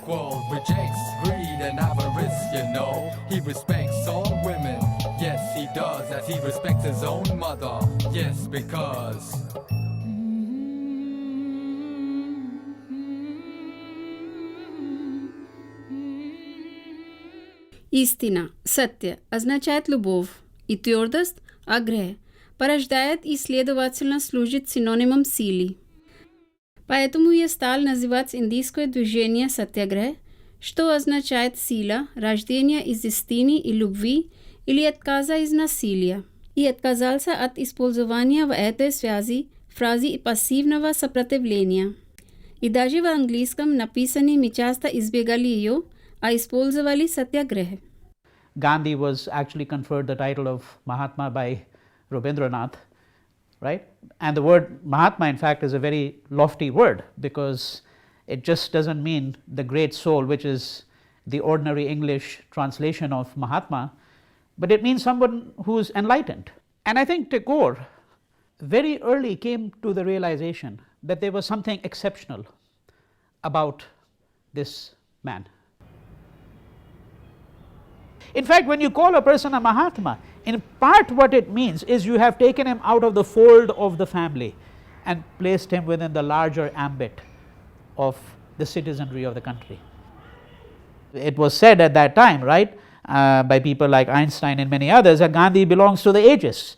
equal, rejects greed and avarice, you know. He respects all women, yes he does, as he respects his own mother, yes because. Истина, сатья, означает любовь, и твердость – агрeh, порождает и, следовательно, служит синонимом силы. Поэтому я стал называть индийское движение сатьяграх, что означает сила, рождение из истины и любви или отказа из насилия, и отказался от использования в этой связи фразы пассивного сопротивления. И даже в английском написании мы часто избегали ее, а использовали сатьяграх. Gandhi was actually conferred the title of Mahatma by Rabindranath, right? And the word Mahatma, in fact, is a very lofty word because it just doesn't mean the great soul, which is the ordinary English translation of Mahatma, but it means someone who is enlightened. And I think Tagore very early came to the realization that there was something exceptional about this man. In fact, when you call a person a Mahatma, in part what it means is you have taken him out of the fold of the family and placed him within the larger ambit of the citizenry of the country. It was said at that time, right, by people like Einstein and many others, that Gandhi belongs to the ages,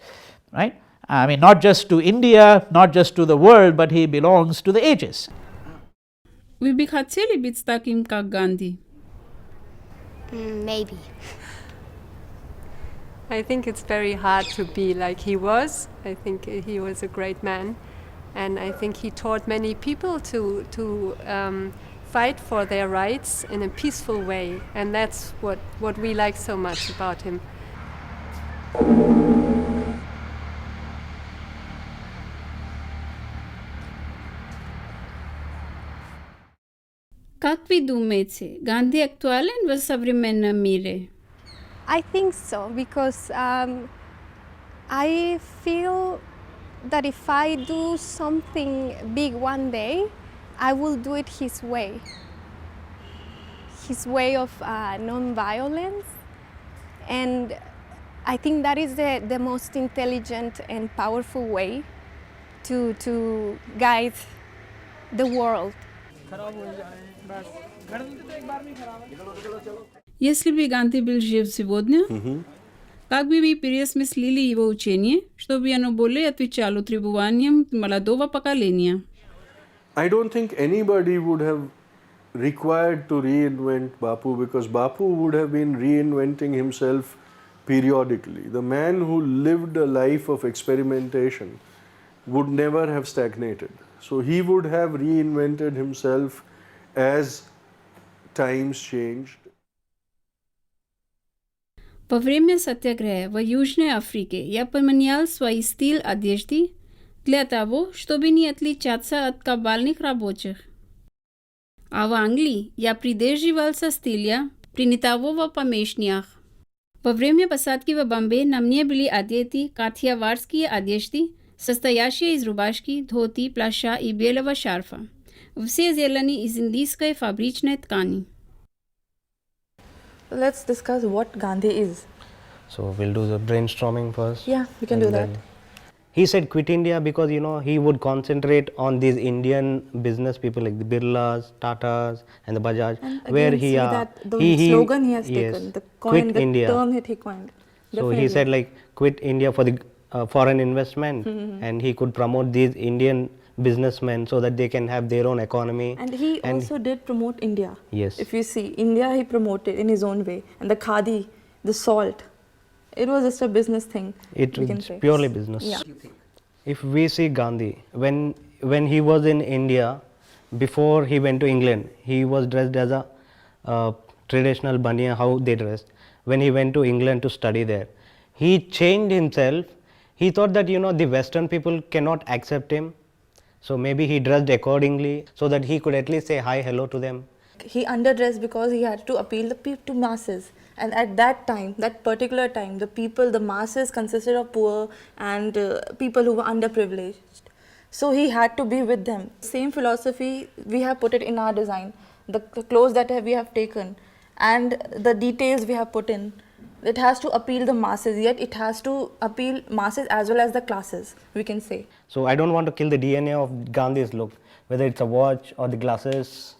right? I mean, not just to India, not just to the world, but he belongs to the ages. Вы бы хотели быть таким, как Ганди? Maybe. I think it's very hard to be like he was. I think he was a great man, and I think he taught many people to fight for their rights in a peaceful way, and that's what we like so much about him. Как вы думаете, Ганди актуален в современном мире? I think so because I feel that if I do something big one day, I will do it his way of non-violence, and I think that is the most intelligent and powerful way to guide the world. Если бы Ганди был жив сегодня, как бы вы переосмыслили его учение, чтобы оно более отвечало требованиям молодого поколения? I don't think anybody would have required to reinvent Bapu because Bapu would have been reinventing himself periodically. The man who lived a life of experimentation would never have stagnated. So he would have reinvented himself as times changed. Во время сатьяграха в Южной Африке я поменял свой стиль одежды для того, чтобы не отличаться от кабальных рабочих. А в Англии я придерживался стиля, принятого в помещениях. Во время посадки в Бомбей на мне были одеты катхияварские одежды, состоящие из рубашки, dhoti, плаща и белого шарфа. Все сделаны из индийской фабричной ткани. Let's discuss what Gandhi is. So we'll do the brainstorming first. Yeah, we can do that. He said quit India because he would concentrate on these Indian business people like the Birlas, Tatas and the Bajaj, And where again, he see that the slogan he has yes, taken, the quit India. term that he coined. So he said like quit India for the foreign investment, and he could promote these Indian businessmen so that they can have their own economy. And he also did promote India. Yes. If you see, India he promoted in his own way. And the khadi, the salt, it was just a business thing. It we can was say. purely business. Yeah. If we see Gandhi, when he was in India, before he went to England, he was dressed as a traditional Baniya, how they dressed. When he went to England to study there, he changed himself. He thought that the Western people cannot accept him. So maybe he dressed accordingly so that he could at least say hi, hello to them. He underdressed because he had to appeal to masses. And at that time, that particular time, the masses consisted of poor and people who were underprivileged. So he had to be with them. Same philosophy, we have put it in our design. the clothes that we have taken, and the details we have put in. It has to appeal the masses, yet it has to appeal masses as well as the classes, we can say. So I don't want to kill the DNA of Gandhi's look, whether it's a watch or the glasses.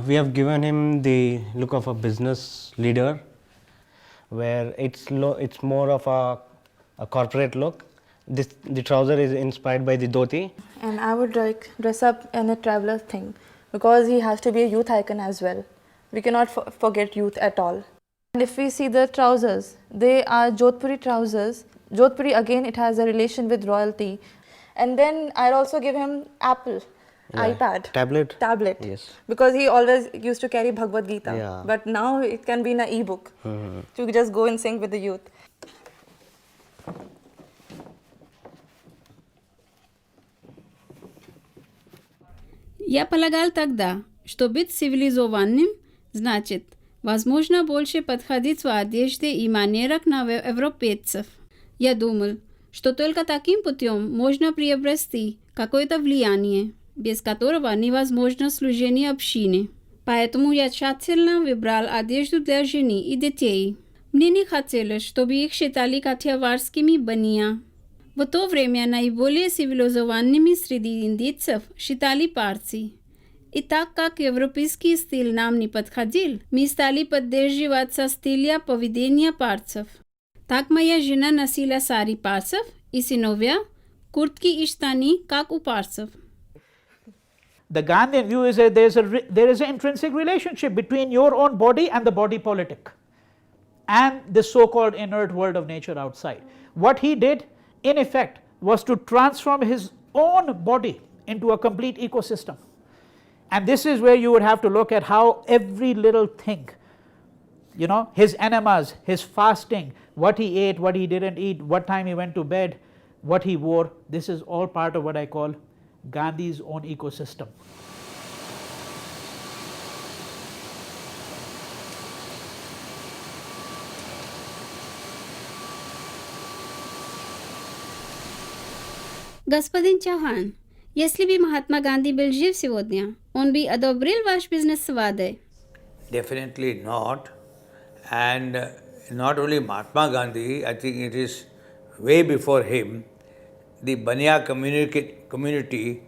We have given him the look of a business leader, where it's more of a corporate look. The trouser is inspired by the dhoti. And I would like dress up in a traveler thing, because he has to be a youth icon as well. We cannot forget youth at all. And if we see the trousers, they are Jodhpuri trousers. Jodhpuri, again, it has a relation with royalty. And then I'll also give him Apple, iPad. Tablet. Yes. Because he always used to carry Bhagavad Gita. Yeah. But now it can be in an e-book to just go and sing with the youth. Я полагал тогда, что быть цивилизованным значит, возможно, больше подходить в одежде и манерах на европейцев. Я думал, что только таким путем можно приобрести какое-то влияние, без которого невозможно служение общине. Поэтому я тщательно выбрал одежду для жены и детей. Мне не хотелось, чтобы их считали катьяварскими бания. В то время наиболее цивилизованными среди индийцев считали парси. И так как европейский стиль нам не подходил, мы стали поддерживаться стиля поведения парцев. Так моя жена носила сари парцев и сыновья куртки и штаны, как у парцев. The Gandhian view is that there is an intrinsic relationship between your own body and the body politic and the so-called inert world of nature outside. What he did, in effect, was to transform his own body into a complete ecosystem. And this is where you would have to look at how every little thing, you know, his enemas, his fasting, what he ate, what he didn't eat, what time he went to bed, what he wore, this is all part of what I call Gandhi's own ecosystem. Господин Чаухан, если бы Махатма Ганди был жив сегодня, он бы одобрил ваш бизнес с водой? Definitely not. And not only Mahatma Gandhi, I think it is way before him, the Baniya community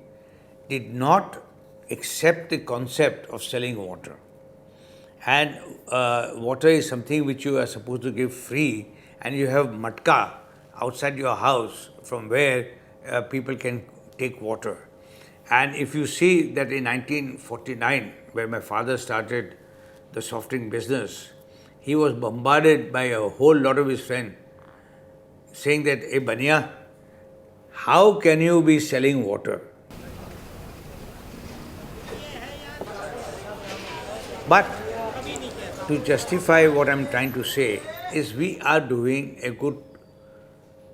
did not accept the concept of selling water. And water is something which you are supposed to give free, and you have matka outside your house from where people can take water. And if you see that in 1949, where my father started the soft drink business, he was bombarded by a whole lot of his friends saying that, "Hey Baniya, how can you be selling water?" But to justify what I'm trying to say is we are doing a good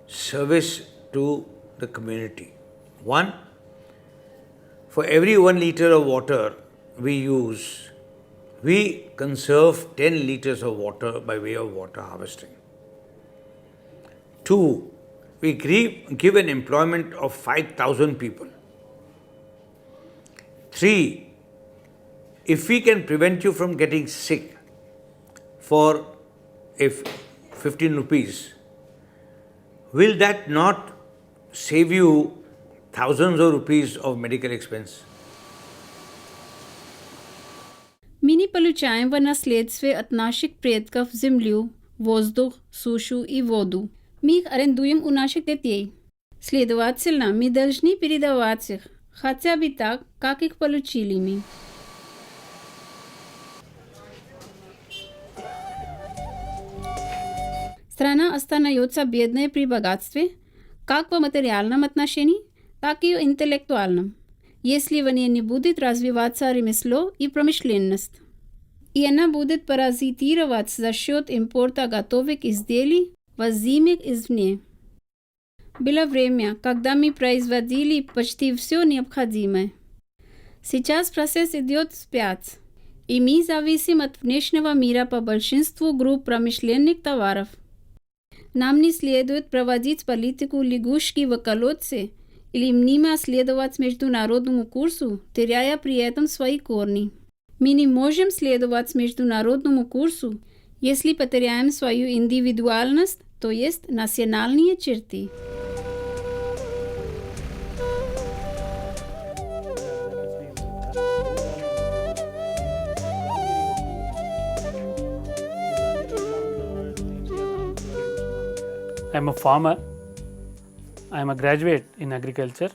service to the community. One, for every 1 liter of water we use, we conserve 10 liters of water by way of water harvesting. Two, we give an employment of 5,000 people. Three, if we can prevent you from getting sick for 15 rupees, will that not save you thousands of rupees of medical expense? Мы не получаем в наследстве от наших предков землю, воздух, сушу и воду. Мы их арендуем у наших детей. Следовательно, мы должны передавать их, хотя бы так, как их получили мы. Страна остается бедной при богатстве, как в материальном отношении, так и в интеллектуальном, если в ней не будет развиваться ремесло и промышленность. И она будет паразитировать за счет импорта готовых изделий, возимых извне. Было время, когда мы производили почти все необходимое. Сейчас процесс идет вспять, и мы зависим от внешнего мира по большинству групп промышленных товаров. Нам не следует проводить политику лягушки в колодце или мнимо следовать международному курсу, теряя при этом свои корни. Mi nie możemy sledować międzynarodnemu kursu, jeśli poterяем swoją indywidualność, to jest nacjonalne черты. I am a farmer. I am a graduate in agriculture.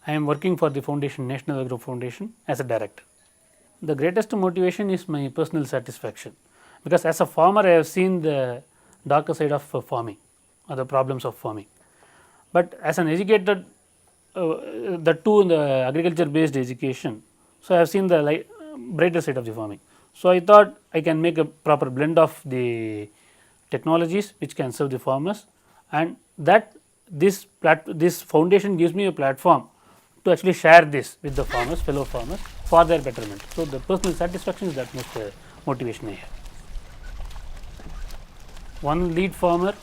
I am working for the foundation, National Agro Foundation, as a director. The greatest motivation is my personal satisfaction, because as a farmer I have seen the darker side of farming or the problems of farming. But as an educated, the two in the agriculture based education, so I have seen the brighter side of the farming. So I thought I can make a proper blend of the technologies which can serve the farmers, and that this foundation gives me a platform to actually share this with the farmers, fellow farmers, for their betterment. So the personal satisfaction is that most motivation I have. One lead farmer,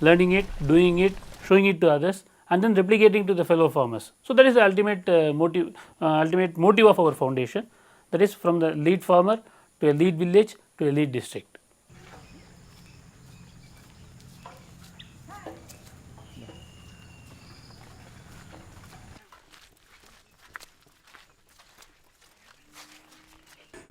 learning it, doing it, showing it to others, and then replicating to the fellow farmers. So that is the ultimate motive of our foundation. That is from the lead farmer to a lead village to a lead district.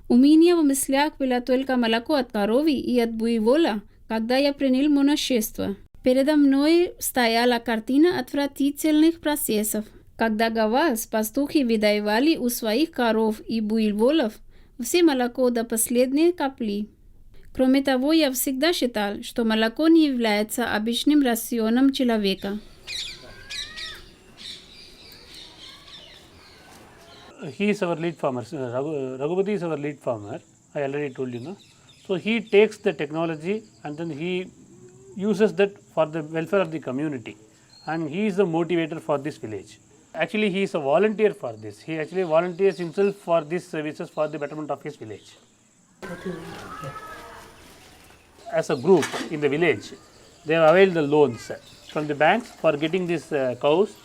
У меня в мыслях было только молоко от коровы и от буйвола, когда я принял монашество. Передо мной стояла картина отвратительных процессов, когда гаваз пастухи выдаивали у своих коров и буйволов все молоко до последней капли. Кроме того, я всегда считал, что молоко не является обычным рационом человека. He is our lead farmer. Raghupati is our lead farmer. I already told you, no? So he takes the technology and then he uses that for the welfare of the community, and he is the motivator for this village. Actually, he is a volunteer for this. He actually volunteers himself for these services for the betterment of his village. As a group in the village, they have availed the loans from the banks for getting these cows.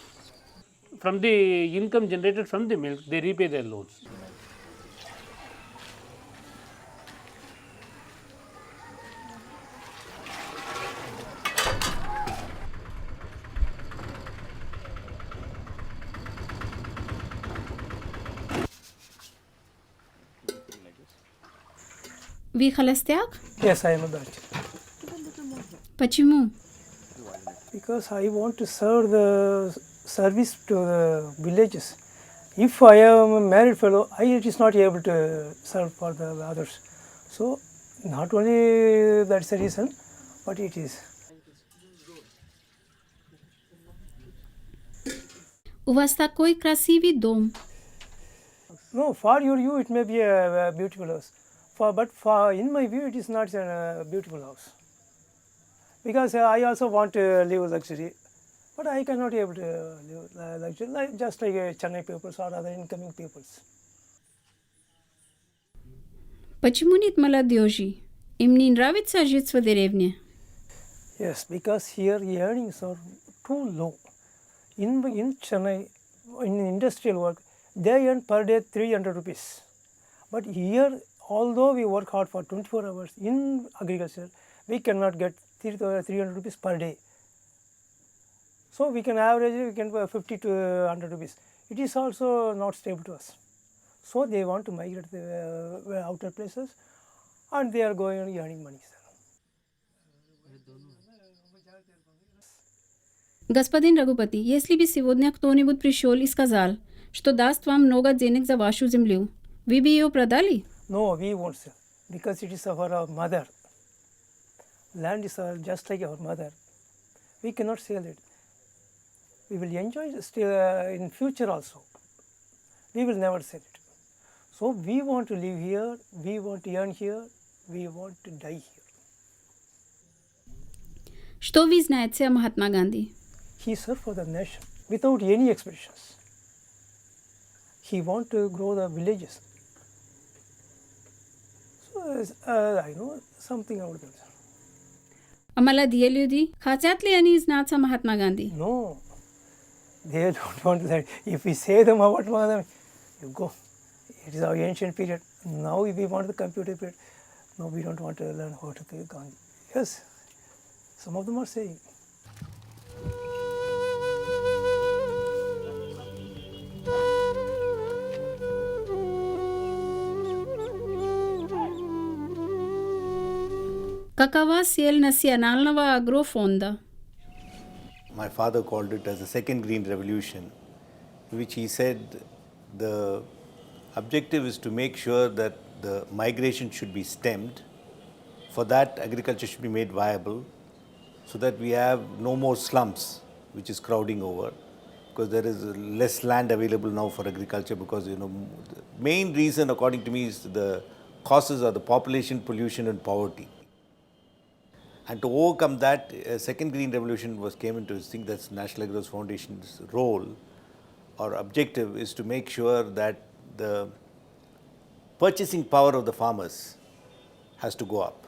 From the income generated from the milk, they repay their loans. Вы холостяк? Yes, I am a bachelor. Почему? Because I want to serve the service to the villages. If I am a married fellow, it is not able to serve for the others. So, not only that's the reason, but it is. У вас такой красивый дом. No, for your view it may be a beautiful house. But in my view it is not a beautiful house. Because I also want to live luxury. But I cannot able to live luxury, just like Chennai peoples or other incoming peoples. Почему нет молодежи? Им не нравится жить в деревне? Yes, because here the earnings are too low. In Chennai, in industrial work, they earn per day 300 rupees. But here, although we work hard for 24 hours in agriculture, we cannot get 300 rupees per day. So we can average 50 to 100 rupees. It is also not stable to us. So they want to migrate to the outer places, and they are going and earning money. Господин Рагупати, если бы сегодня кто-нибудь пришел и сказал, что даст вам много денег за вашу землю, вы бы ее продали? No, we won't sell, because it is our mother. Land is just like our mother. We cannot sell it. We will enjoy it still in future also. We will never sell it. So we want to live here, we want to earn here, we want to die here. Что вы знаете о Махатма Ганди? He served for the nation without any expectations. He want to grow the villages. So I know something about that. А молодые люди, хотят ли они знать о Махатма Ганди? No, they don't want that. If we say them about Mahatma, you go. It is our ancient period. Now if we want the computer period, no, we don't want to learn how to kill Gandhi. Yes, some of them are saying. Kakava siel nasi analnava agro fonda. My father called it as the second green revolution, which he said the objective is to make sure that the migration should be stemmed. For that, agriculture should be made viable so that we have no more slums, which is crowding over, because there is less land available now for agriculture, because the main reason according to me is the causes are the population, pollution and poverty. And to overcome that, second green revolution came into this thing. That's National Agro Foundation's role or objective is to make sure that the purchasing power of the farmers has to go up.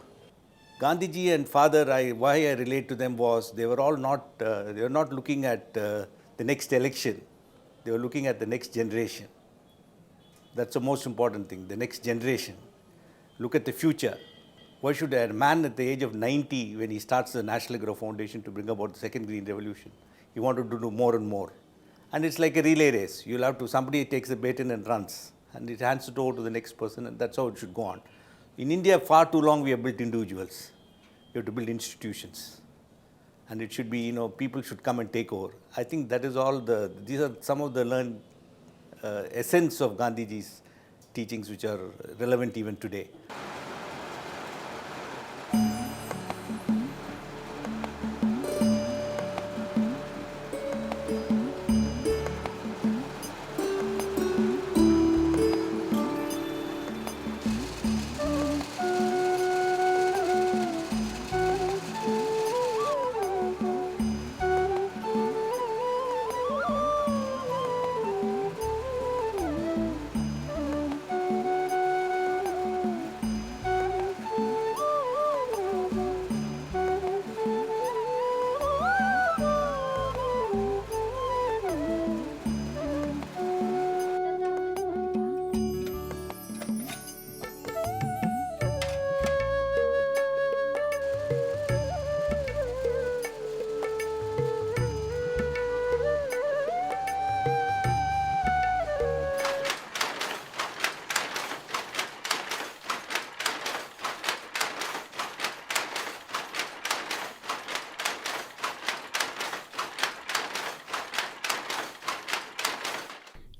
Gandhiji and father, why I relate to them was they were not looking at the next election. They were looking at the next generation. That's the most important thing, the next generation. Look at the future. Why should a man at the age of 90, when he starts the National Agro Foundation to bring about the second green revolution, he wanted to do more and more. And it's like a relay race. You'll have to, somebody takes the baton and runs, and it hands it over to the next person, and that's how it should go on. In India, far too long we have built individuals. You have to build institutions. And it should be, people should come and take over. I think that is all these are some of the learned essence of Gandhiji's teachings which are relevant even today.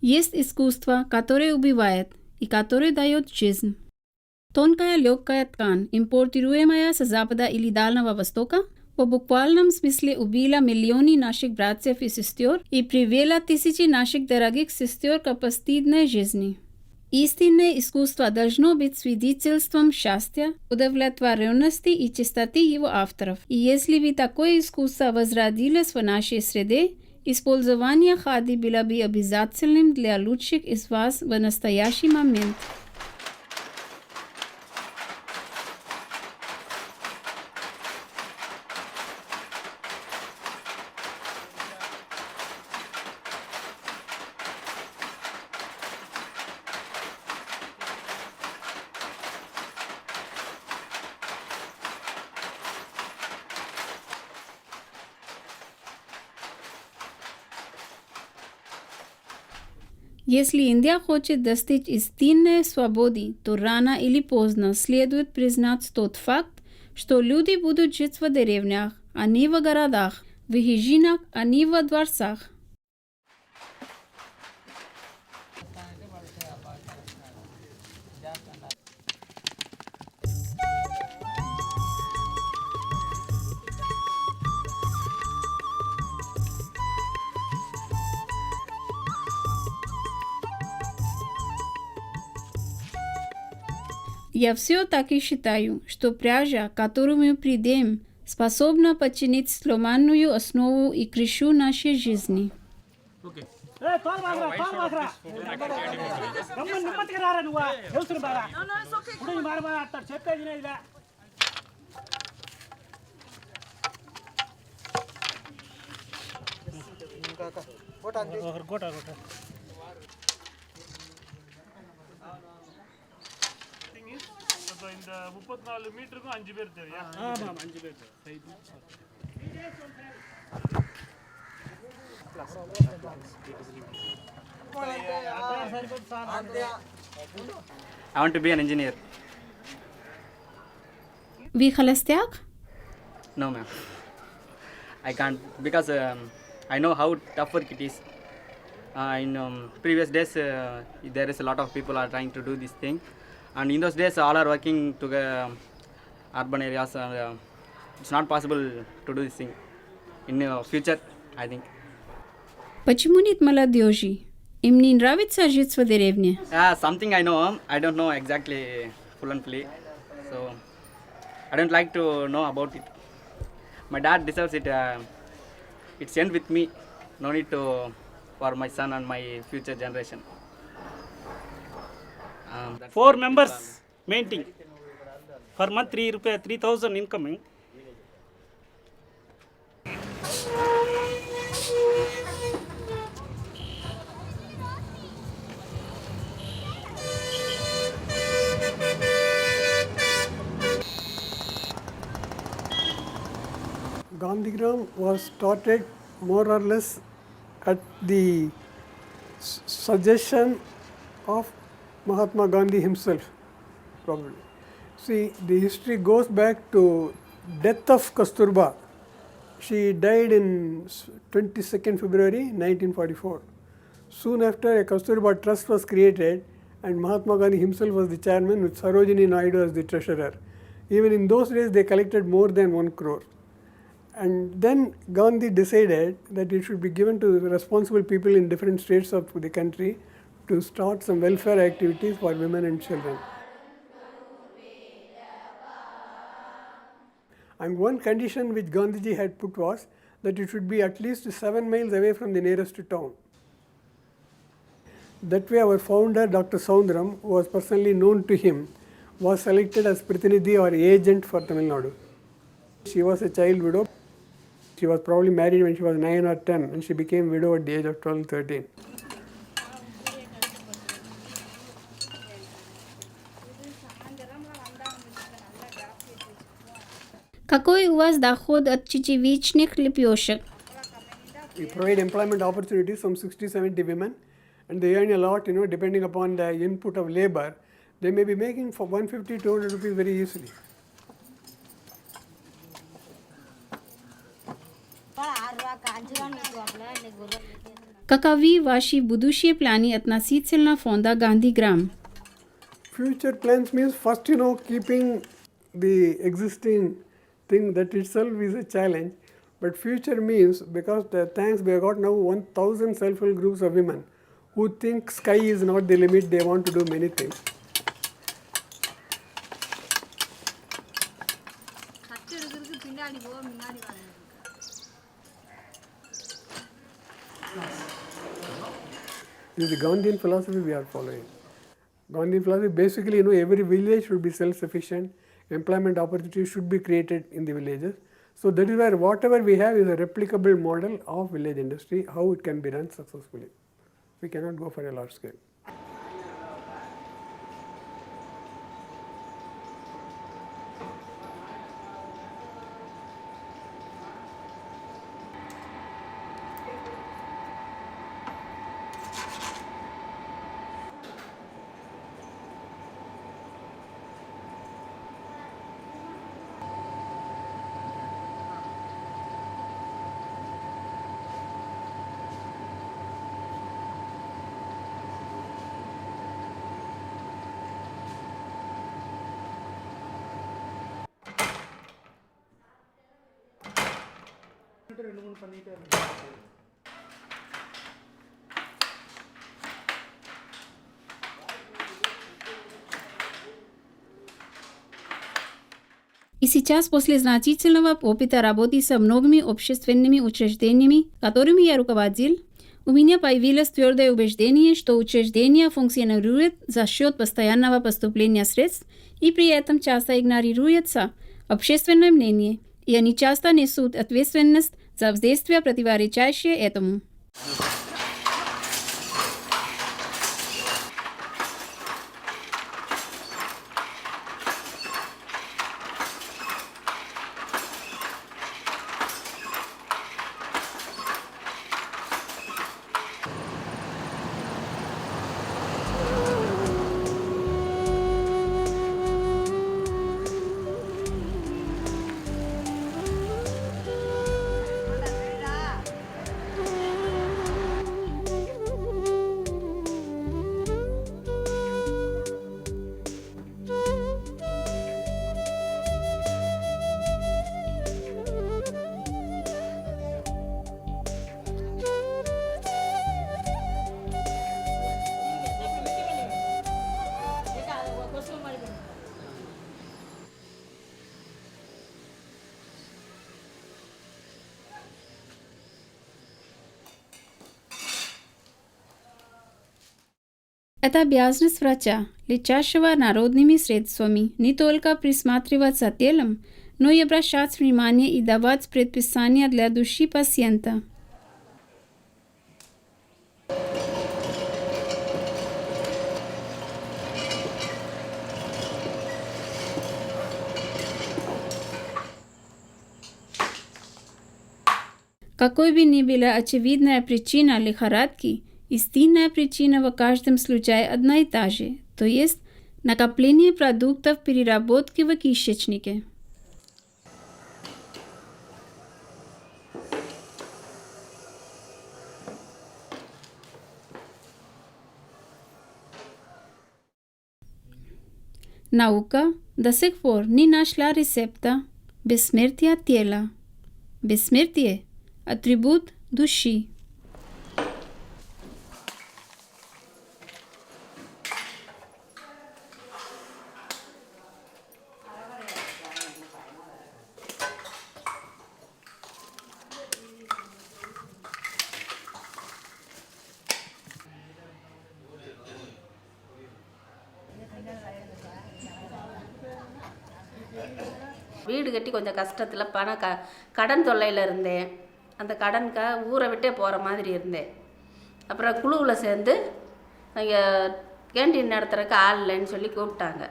Есть искусство, которое убивает и которое дает жизнь. Тонкая легкая ткань, импортируемая с Запада или Дальнего Востока, в буквальном смысле убила миллионы наших братьев и сестер и привела тысячи наших дорогих сестер к постыдной жизни. Истинное искусство должно быть свидетельством счастья, удовлетворенности и чистоты его авторов. И если бы такое искусство возродилось в нашей среде, использование хади было бы обязательным для лучших из вас в настоящий момент. Если Индия хочет достичь истинной свободы, то рано или поздно следует признать тот факт, что люди будут жить в деревнях, а не в городах, в хижинах, а не во дворцах. Я все-таки считаю, что пряжа, которую мы придем, способна подчинить сломанную основу и крышу нашей жизни. இந்த 34 மீட்டருக்கும் 5 பேர் தேவையா? ஆமாம் 5 பேர் I want to be an engineer. Wie خلصتيك؟ No, ma'am. I can't because I know how tough work it is. In previous days, there is a lot of people are trying to do this thing, and in those days, all are working to urban areas. It's not possible to do this thing in future, I think. Почему нет молодежи? Им не нравится жить в деревне? Something I know. I don't know exactly fluently, so I don't like to know about it. My dad deserves it. It's end with me. No need to for my son and my future generation. 4 members main thing. Per month 3,000 incoming. Gandhigram was started more or less at the suggestion of Mahatma Gandhi himself, probably. See, the history goes back to death of Kasturba. She died in 22nd February 1944. Soon after, a Kasturba Trust was created and Mahatma Gandhi himself was the chairman with Sarojini Naidu as the treasurer. Even in those days, they collected more than 1 crore. And then Gandhi decided that it should be given to responsible people in different states of the country to start some welfare activities for women and children. And one condition which Gandhiji had put was that it should be at least 7 miles away from the nearest town. That way our founder, Dr. Soundaram, who was personally known to him, was selected as Pratinidhi or agent for Tamil Nadu. She was a child widow. She was probably married when she was 9 or 10 and she became widow at the age of 12, 13. Какой у вас доход от чечевичных лепешек? We provide employment opportunities from 60-70 women and they earn a lot, depending upon the input of labor. They may be making for 150-200 rupees very easily. Каковы ваши будущие планы относительно фонда Gandhigram? Future plans means first, keeping the existing thing, that itself is a challenge. But future means, because thanks, we have got now 1,000 self-help groups of women who think sky is not the limit, they want to do many things. This is the Gandhian philosophy we are following. Gandhian philosophy basically, every village should be self-sufficient, employment opportunities should be created in the villages. So that is where whatever we have is a replicable model of village industry, how it can be run successfully. We cannot go for a large scale. И сейчас, после значительного опыта работы со многими общественными учреждениями, которыми я руководил, у меня появилось твердое убеждение, что учреждения функционируют за счет постоянного поступления средств и при этом часто игнорируется общественное мнение, и они часто несут ответственность за воздействие, противоречащее этому. Это обязанность врача, лечащего народными средствами, не только присматриваться телом, но и обращать внимание и давать предписания для души пациента. Какой бы ни была очевидная причина лихорадки, истинная причина в каждом случае одна и та же, то есть накопление продуктов переработки в кишечнике. Наука до сих пор не нашла рецепта бессмертия тела. Бессмертие – атрибут души. வீடு கட்டி கொஞ்சம் கஷ்டத்தில் கடன் தொல்லையில் இருந்தேன். அந்த கடனுக்காக ஊரை விட்டே போகிற மாதிரி இருந்தேன். அப்புறம் குழுவில் சேர்ந்து இங்கே கேண்டீன் நடத்துகிறக்கு ஆள் இல்லைன்னு சொல்லி கூப்பிட்டாங்க.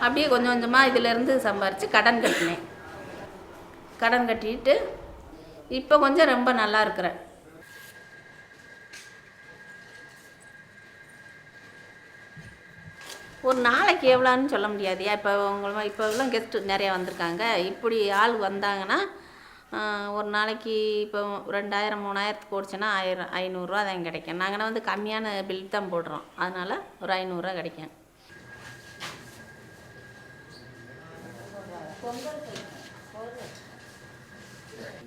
அப்படியே கொஞ்சம் கொஞ்சமாக இதிலேருந்து சம்பாரித்து கடன் கட்டினேன். கடன் கட்டிட்டு இப்போ கொஞ்சம் ரொம்ப நல்லா இருக்கிறேன். ஒரு நாளைக்கு எவ்வளோன்னு சொல்ல முடியாதுயா. இப்போலாம் கெஸ்ட்டு நிறையா வந்திருக்காங்க. இப்படி ஆள் வந்தாங்கன்னா ஒரு நாளைக்கு இப்போ 2000 3000த்துக்கு ஓடிச்சுன்னா 500 தான் கிடைக்கும். நாங்கள் வந்து கம்மியான பில் தான் போடுறோம். அதனால் ஒரு 500 கிடைக்கும்.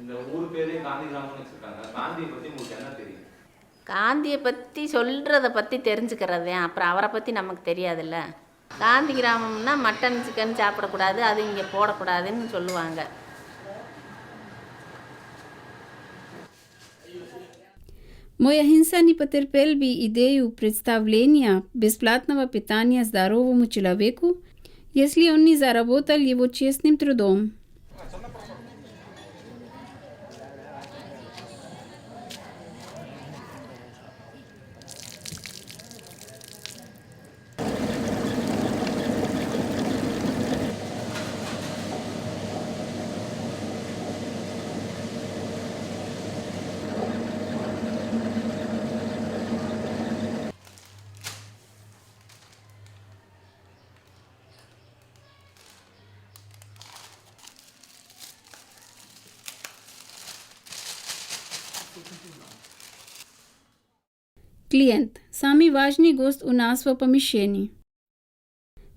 இந்த ஊர் பேரே காந்திகிராமம்னு வச்சுருக்காங்க. காந்தியை பற்றி உங்களுக்கு என்ன தெரியும்? காந்தியை பற்றி சொல்கிறத பற்றி தெரிஞ்சுக்கிறது. அப்புறம் அவரை பற்றி நமக்கு தெரியாதுல்ல. காந்தி கிராமம்னா மட்டன் சிக்கன் சாப்பிடக்கூடாது, அது இங்கே போடக்கூடாதுன்னு சொல்லுவாங்க. Moja hinsa ni potrpebi ideju predstavljenia besplatного питания здоровому человеку, если он не заработал его честным трудом. Клиент. Самый важный гость у нас в помещении.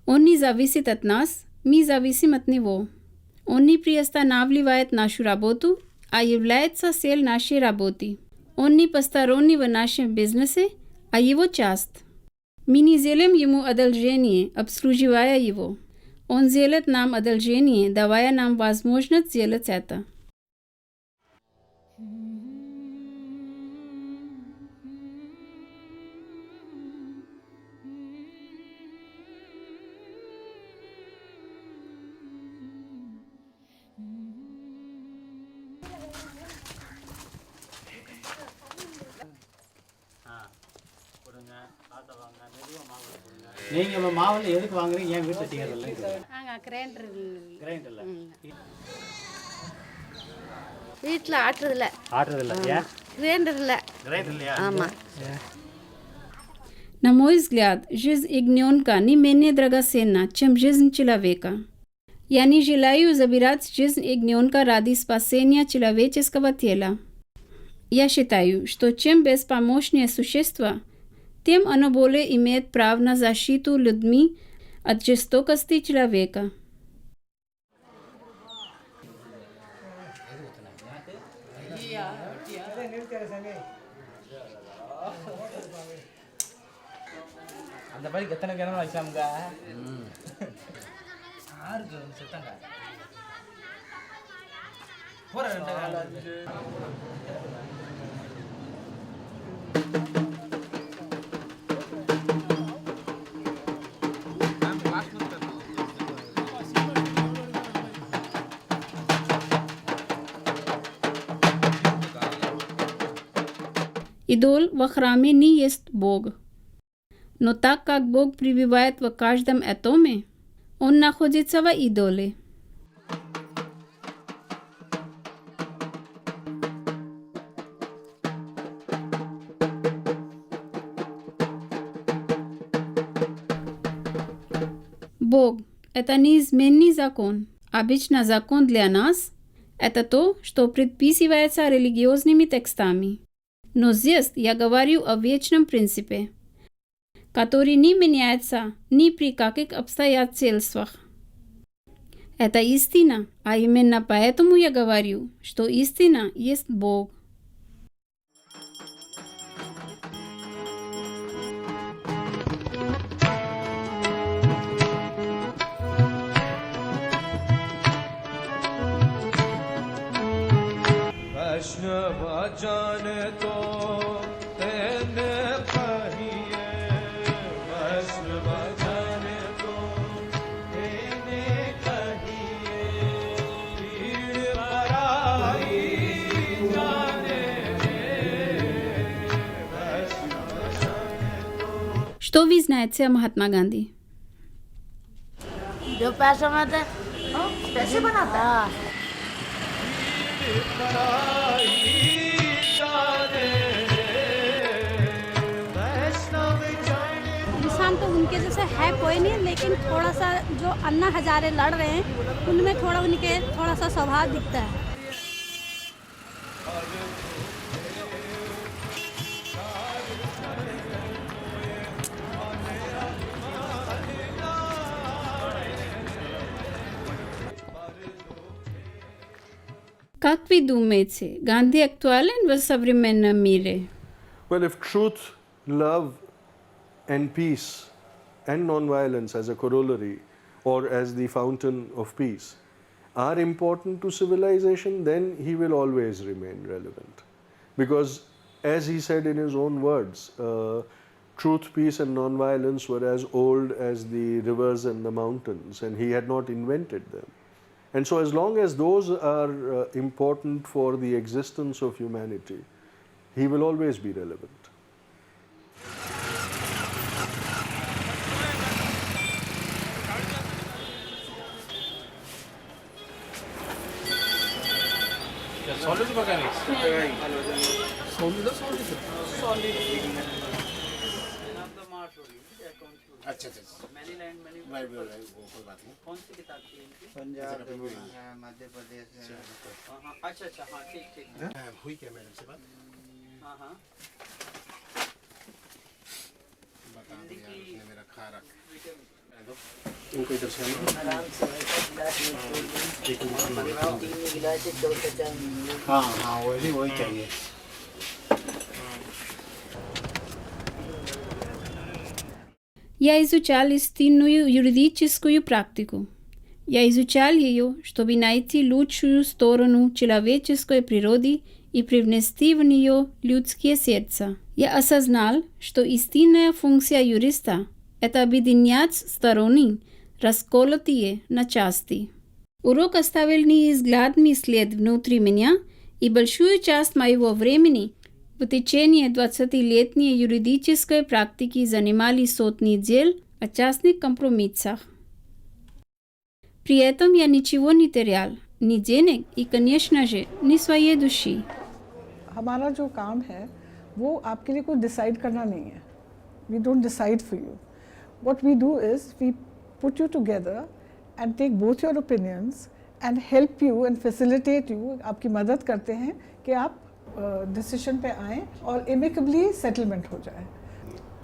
Он не зависит от нас, мы зависим от него. Он не приостанавливает нашу работу, а является цель нашей работы. Он не посторонний в нашем бизнесе, а его часть. Мы не делаем ему одолжение, обслуживая его. Он делает нам одолжение, давая нам возможность сделать это. நீங்கள் இப்போ மாவில் எதுக்கு வாங்குறீங்க? ஏன் வீட்டில் செய்யறதில்ல? நாங்கள் கிரைண்டரில் வீட்டில் ஆட்டுறதில்ல. ஏன்? கிரைண்டரில். ஆமாம். На мой взгляд, жизнь ягненка не менее драгоценна, чем жизнь человека. Я не желаю забирать жизнь ягненка ради спасения человеческого тела. Я считаю, что чем беспомощнее существо, тем оно более имеет право на защиту людьми от жестокости человека. அந்த பைக் எத்தனை கிணறு வச்சாமுங்க? ஆறுக்கு செத்தாங்க. Idol wachrame nie jest Bóg. No tak jak Bóg пребывает в каждом атоме, Он находится в идоле. Бог – это неизменный закон. Обычно закон для нас – это то, что предписывается религиозными текстами. Но здесь я говорю о вечном принципе, который не меняется ни при каких обстоятельствах. Это истина, а именно поэтому я говорю, что истина есть Бог. Что вы знаете о Махатма Ганди? जो पैसा बनाता है पैसे बनाता है इंसान तो उनके जैसे है कोई नहीं, लेकिन थोड़ा सा जो अन्ना हजारे लड़ रहे हैं उनमें थोड़ा उनके थोड़ा सा स्वभाव दिखता है. Как вы думаете, Ганди актуален в современном мире? Well, if truth, love, and peace and non-violence as a corollary or as the fountain of peace are important to civilization, then he will always remain relevant. Because as he said in his own words, truth, peace and non-violence were as old as the rivers and the mountains, and he had not invented them. And so as long as those are important for the existence of humanity, he will always be relevant. Solid mechanics. अच्छा अच्छा many land many भाई कोई बात नहीं. कौन सी किताब थी इनकी? पंजाब मध्य प्रदेश. हाँ अच्छा अच्छा हाँ ठीक ठीक. हुई क्या मैडम से बात? हाँ हाँ बता दिया उसने मेरा खा रखा. इनको इधर से हाँ हाँ वही चाहिए. Я изучал истинную юридическую практику. Я изучал ее, чтобы найти лучшую сторону человеческой природы и привнести в нее людские сердца. Я осознал, что истинная функция юриста – это объединять стороны, расколотые на части. Урок оставил неизгладный след внутри меня, и большую часть моего времени в течение 20-летней юридической практики занимали сотни дел о частных компромиссах. При этом я ничего не терял, ни денег и, конечно же, ни своей души. हमारा जो काम है वो आपके लिए कुछ डिसाइड करना नहीं है. We don't decide for you. What we do is we put you together and take both your opinions and help you and facilitate you. आपकी मदद करते हैं कि आप डिसीजन पे आएँ और एमिकेबली सेटलमेंट हो जाए.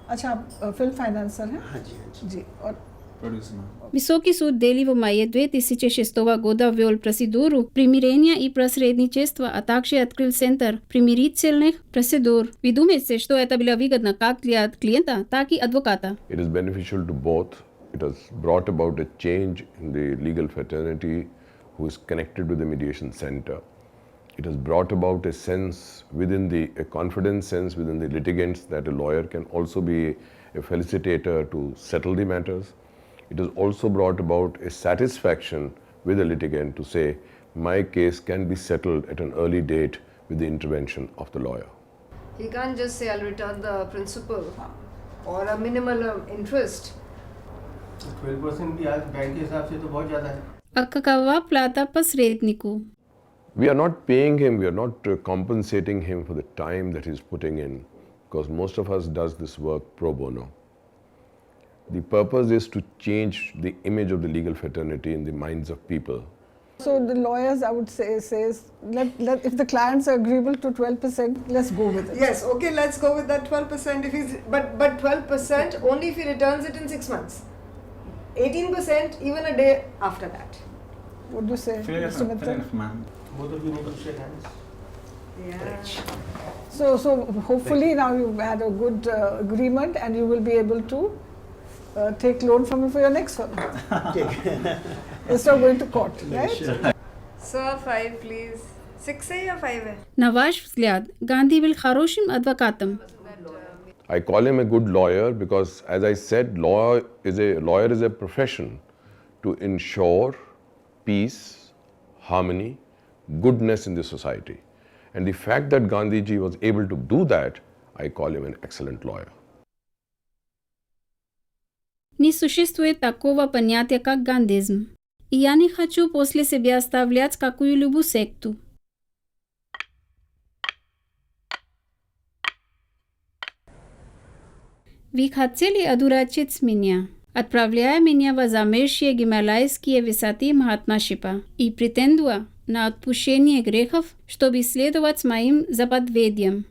अच्छा आप फिल्म फाइनेंसर हैं? हाँ जी. जी और Високий суд Дели в мае 2006 года ввел процедуру примирения и посредничества, а также открыл центр примирительных процедур. Вы думаете, что это было выгодно как для клиента, так и адвоката? It is beneficial to both. It has brought about a change in the legal fraternity who is connected to the mediation center. It has brought about a sense a confident sense within the litigants that a lawyer can also be a felicitator to settle the matters. It has also brought about a satisfaction with the litigant to say, my case can be settled at an early date with the intervention of the lawyer. He can't just say, I'll return the principal or a minimal interest. 12% भी आज bank के हिसाब से तो बहुत ज़्यादा है. Какова плата посреднику? We are not paying him, we are not compensating him for the time that he's putting in, because most of us does this work pro bono. The purpose is to change the image of the legal fraternity in the minds of people. So the lawyers, I would say, says, if the clients are agreeable to 12%, let's go with it. Yes, okay, let's go with that 12%. If he's, but 12% only if he returns it in 6 months. 18% even a day after that. What do you say, Mr. Mitra? Both of you need to shake hands. Yeah. So hopefully now you've had a good agreement and you will be able to take loan from him for your next one. Instead of going to court, right? Sure. Sir, 5 please. 6 है या 5 है? На ваш взгляд, Ганди был хорошим адвокатом? I call him a good lawyer because, as I said, lawyer is a profession to ensure peace, harmony, goodness in the society. And the fact that Gandhiji was able to do that, I call him an excellent lawyer. Не существует такого понятия, как гандизм. И я не хочу после себя оставлять какую-либо секту. Вы хотели одурачить меня, отправляя меня в замерзшие гималайские высоты Махатмашипа и претендуя на отпущение грехов, чтобы следовать моим заповедям.